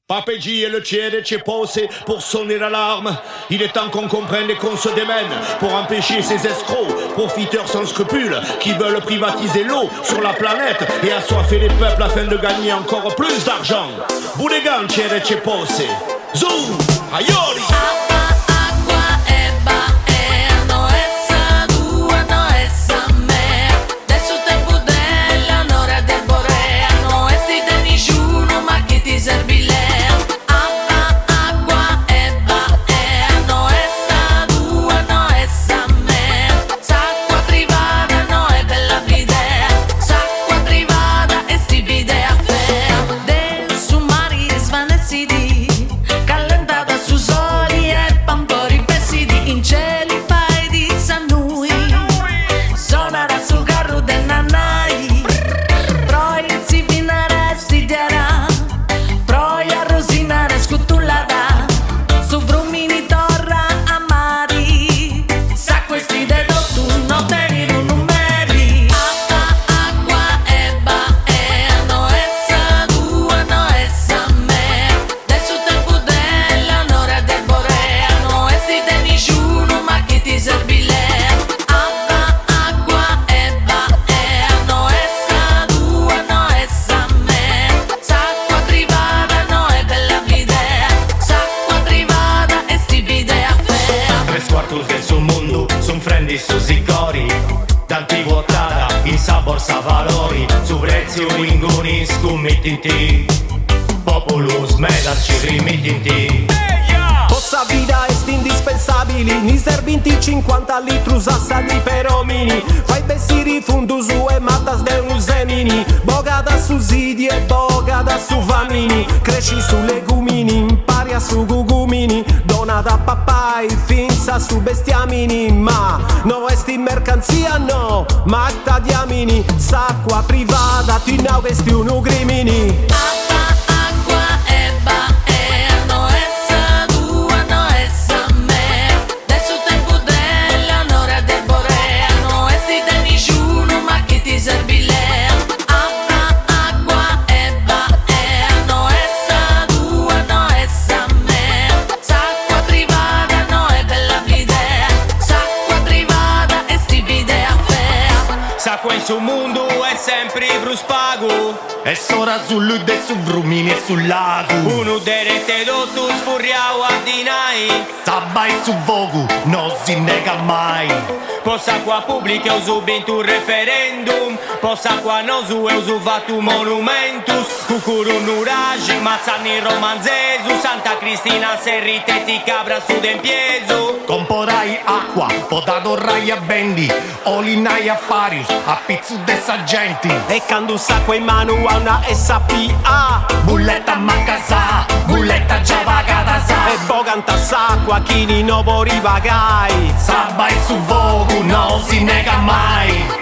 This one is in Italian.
Papéji et le tiers est posé pour sonner l'alarme. Il est temps qu'on comprenne et qu'on se démène pour empêcher ces escrocs, profiteurs sans scrupules, qui veulent privatiser l'eau sur la planète et assoiffer les peuples afin de gagner encore plus d'argent. Boulegan, tiers est posé. Zoom, aioli. Su sicori, d'antiguottada, in sabor sa valori, su prezzi unguni scommettinti, populus medas ci rimittinti. Vostra vida est indispensabili, ni servinti 50 litrus assadi per omini, fai bestiri fundus e matas de un semini, bogada su zidi e bogada su famini, cresci su legumini, impari a su gugumini, dona da papai, finza su bestiamini, ma no est in mercanzia no, ma acta diamini, s'acqua privata, tu nau esti unu grimini. S'acqua in su mondo è sempre bruspago, E sora sull'ud e su vrumini e sul lago. uno derete dotto sfurriao a dinai, Sabba e su vogu, non si nega mai. possa qua pubblica usu bintu referendum, possa qua nosu e usu vatu monumentus, cucuru nuragi, mazzani romanzesu, Santa Cristina serriteti cabra su d'empiesu. Comporai acqua, potadorrai a bendi, olinai affarius, a pizzu de sargenti. E quando sacqua in mano a una SPA, bulletta maccasa, bulletta già vagata sa. E boganta sacqua, chi ni no rivagai. Sabba e su vogu, non si nega mai.